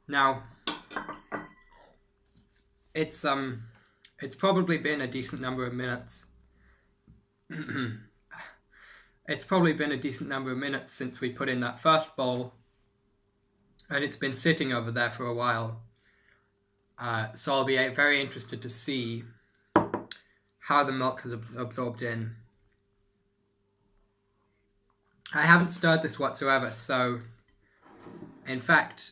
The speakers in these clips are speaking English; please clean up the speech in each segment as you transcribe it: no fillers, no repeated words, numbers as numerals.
Now, it's probably been a decent number of minutes. It's probably been a decent number of minutes since we put in that first bowl, and it's been sitting over there for a while. So I'll be very interested to see how the milk has absorbed in. I haven't stirred this whatsoever, so in fact,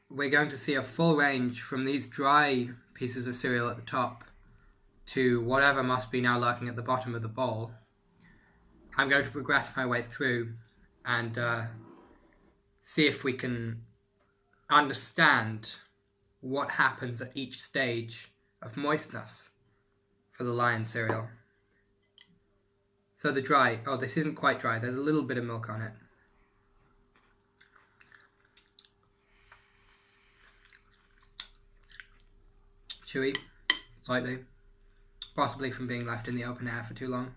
we're going to see a full range from these dry pieces of cereal at the top to whatever must be now lurking at the bottom of the bowl. I'm going to progress my way through and see if we can understand what happens at each stage of moistness for the lion cereal. So the dry, oh, this isn't quite dry, there's a little bit of milk on it. Chewy, slightly, possibly from being left in the open air for too long.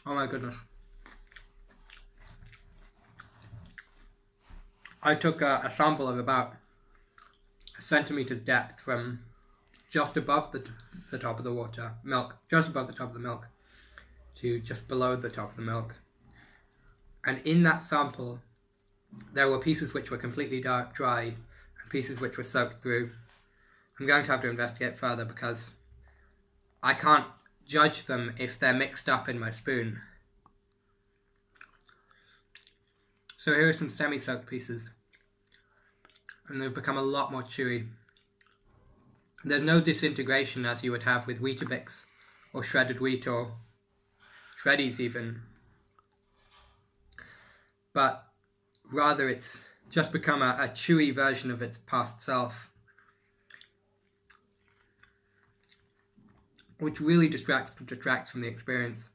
Oh my goodness. I took a sample of about a centimetre's depth from just above the top of the milk, just above the top of the milk, to just below the top of the milk. And in that sample, there were pieces which were completely dry and pieces which were soaked through. I'm going to have to investigate further because I can't judge them if they're mixed up in my spoon. So here are some semi-soaked pieces, and they've become a lot more chewy. There's no disintegration as you would have with Weetabix or shredded wheat or Shreddies even, but rather it's just become a chewy version of its past self, which really detracts from the experience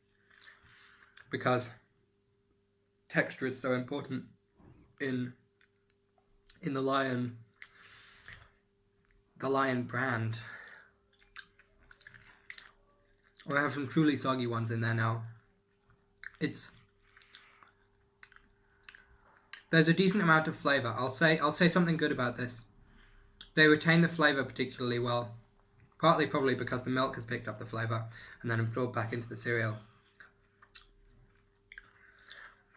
because texture is so important in the lion brand. I have some truly soggy ones in there now. There's a decent amount of flavor. I'll say something good about this. They retain the flavor particularly well, partly probably because the milk has picked up the flavor and then absorbed back into the cereal.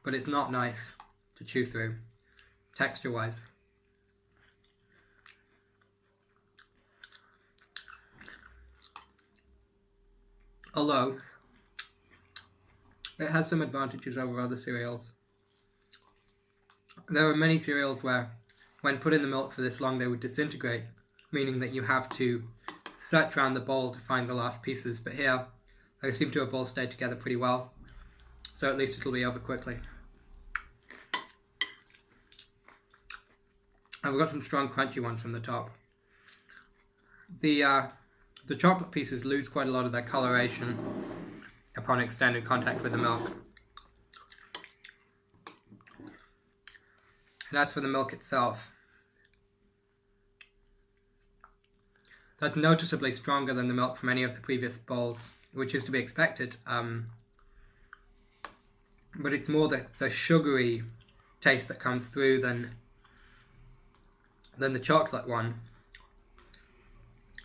But it's not nice to chew through, texture-wise. Although, it has some advantages over other cereals. There are many cereals where, when put in the milk for this long, they would disintegrate, meaning that you have to search around the bowl to find the last pieces, but here, they seem to have all stayed together pretty well, so at least it'll be over quickly. I've got some strong crunchy ones from the top. The chocolate pieces lose quite a lot of their coloration upon extended contact with the milk. And as for the milk itself, that's noticeably stronger than the milk from any of the previous bowls, which is to be expected. But it's more the sugary taste that comes through than the chocolate one.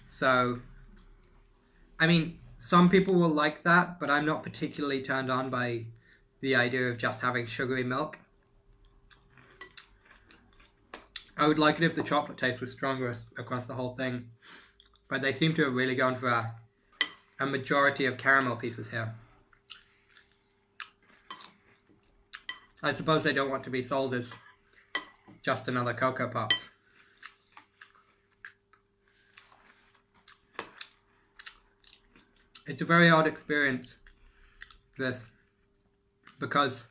So, I mean, some people will like that, but I'm not particularly turned on by the idea of just having sugary milk. I would like it if the chocolate taste was stronger across the whole thing, but they seem to have really gone for a majority of caramel pieces here. I suppose they don't want to be sold as just another Cocoa Pops. It's a very odd experience, this, because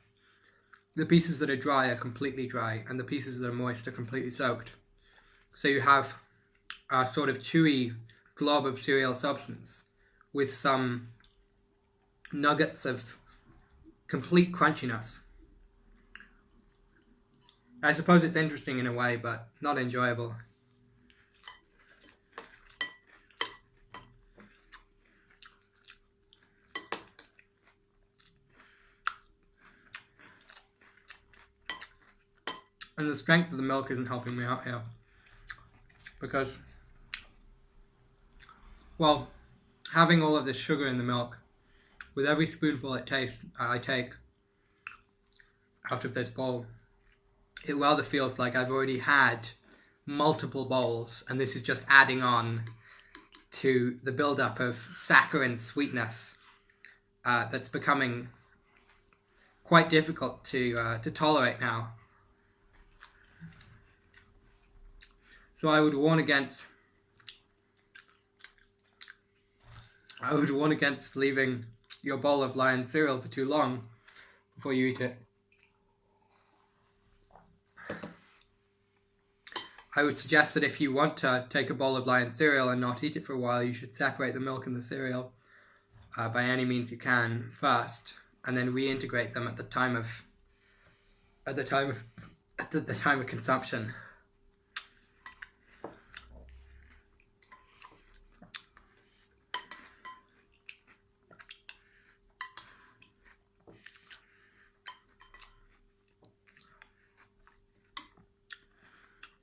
the pieces that are dry are completely dry, and the pieces that are moist are completely soaked. So you have a sort of chewy glob of cereal substance with some nuggets of complete crunchiness. I suppose it's interesting in a way, but not enjoyable. And the strength of the milk isn't helping me out here. Because, well, having all of this sugar in the milk, with every spoonful I take out of this bowl, it rather feels like I've already had multiple bowls, and this is just adding on to the build-up of saccharine sweetness that's becoming quite difficult to tolerate now. So I would warn against leaving your bowl of Lion cereal for too long before you eat it. I would suggest that if you want to take a bowl of Lion cereal and not eat it for a while, you should separate the milk and the cereal by any means you can first, and then reintegrate them at the time of consumption.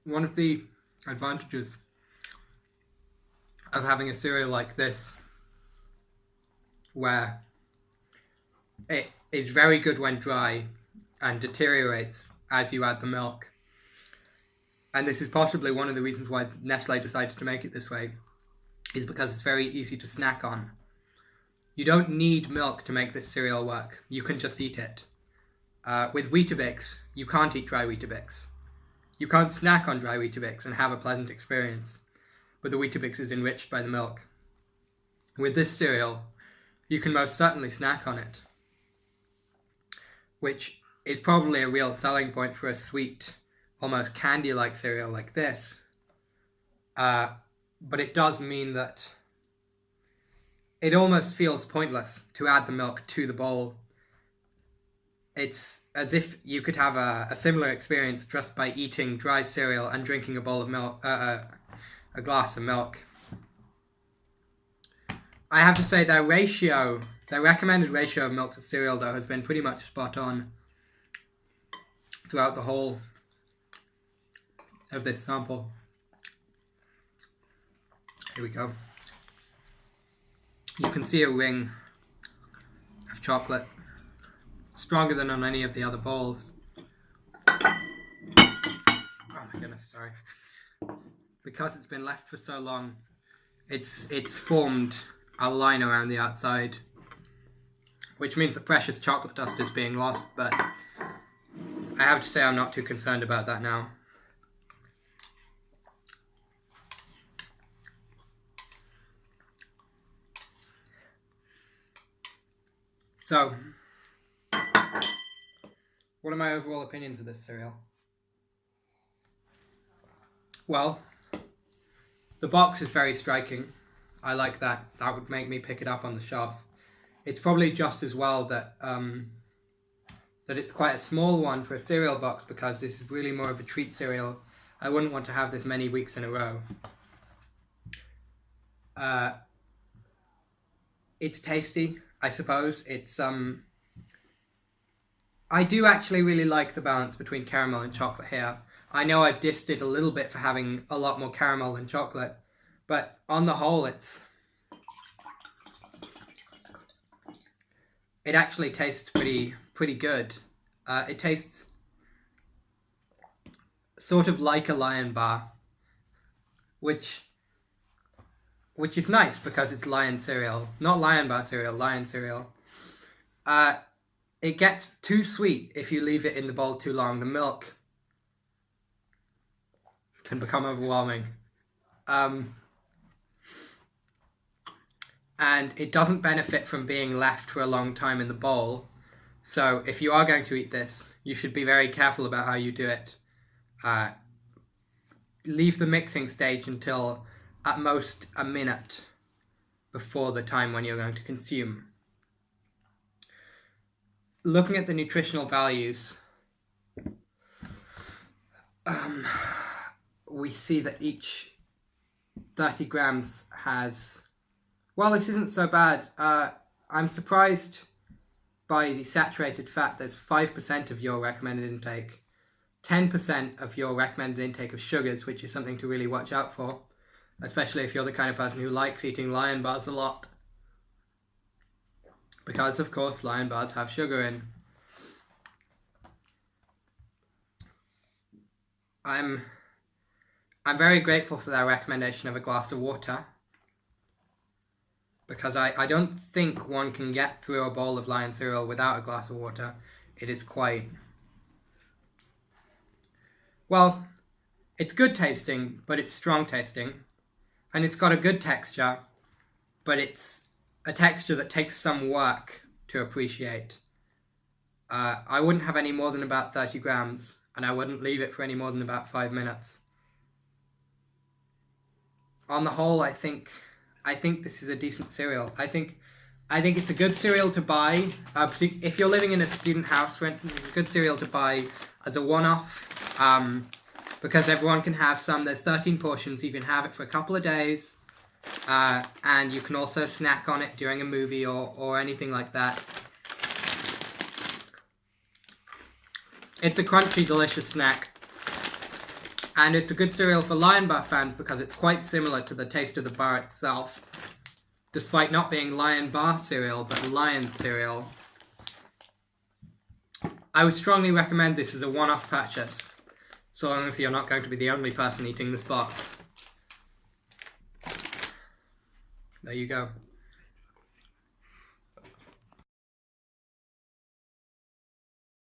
One of the advantages of having a cereal like this, where it is very good when dry and deteriorates as you add the milk, and this is possibly one of the reasons why Nestle decided to make it this way, is because it's very easy to snack on. You don't need milk to make this cereal work. You can just eat it. With Weetabix, you can't eat dry Weetabix. You can't snack on dry Weetabix and have a pleasant experience, but the Weetabix is enriched by the milk. With this cereal, you can most certainly snack on it, which is probably a real selling point for a sweet, almost candy-like cereal like this. But it does mean that it almost feels pointless to add the milk to the bowl. It's as if you could have a similar experience just by eating dry cereal and drinking a bowl of milk, a glass of milk. I have to say their recommended ratio of milk to cereal, though, has been pretty much spot on throughout the whole of this sample. Here we go. You can see a ring of chocolate, stronger than on any of the other bowls. Oh my goodness, sorry. Because it's been left for so long, it's formed a line around the outside, which means the precious chocolate dust is being lost, but I have to say I'm not too concerned about that now. So, what are my overall opinions of this cereal? Well, the box is very striking. I like that. That would make me pick it up on the shelf. It's probably just as well that that it's quite a small one for a cereal box, because this is really more of a treat cereal. I wouldn't want to have this many weeks in a row. It's tasty, I suppose. It's I do actually really like the balance between caramel and chocolate here. I know I've dissed it a little bit for having a lot more caramel than chocolate, but on the whole, it actually tastes pretty good. It tastes sort of like a Lion bar, which is nice because it's Lion cereal, not Lion bar cereal, Lion cereal. It gets too sweet if you leave it in the bowl too long. The milk can become overwhelming. And it doesn't benefit from being left for a long time in the bowl. So if you are going to eat this, you should be very careful about how you do it. Leave the mixing stage until at most a minute before the time when you're going to consume. Looking at the nutritional values, we see that each 30 grams has... Well, this isn't so bad. I'm surprised by the saturated fat. There's 5% of your recommended intake 10% of your recommended intake of sugars, which is something to really watch out for, especially if you're the kind of person who likes eating Lion bars a lot. Because, of course, Lion bars have sugar in. I'm very grateful for their recommendation of a glass of water, because I don't think one can get through a bowl of Lion cereal without a glass of water. It is quite... well, it's good tasting, but it's strong tasting. And it's got a good texture, but it's a texture that takes some work to appreciate. I wouldn't have any more than about 30 grams, and I wouldn't leave it for any more than about 5 minutes. On the whole, I think this is a decent cereal. I think it's a good cereal to buy. If you're living in a student house, for instance, it's a good cereal to buy as a one-off, because everyone can have some. There's 13 portions. You can have it for a couple of days, and you can also snack on it during a movie or anything like that. It's a crunchy, delicious snack. And it's a good cereal for Lion Bar fans because it's quite similar to the taste of the bar itself, despite not being Lion Bar cereal, but Lion cereal. I would strongly recommend this as a one-off purchase, so long as you're not going to be the only person eating this box. There you go.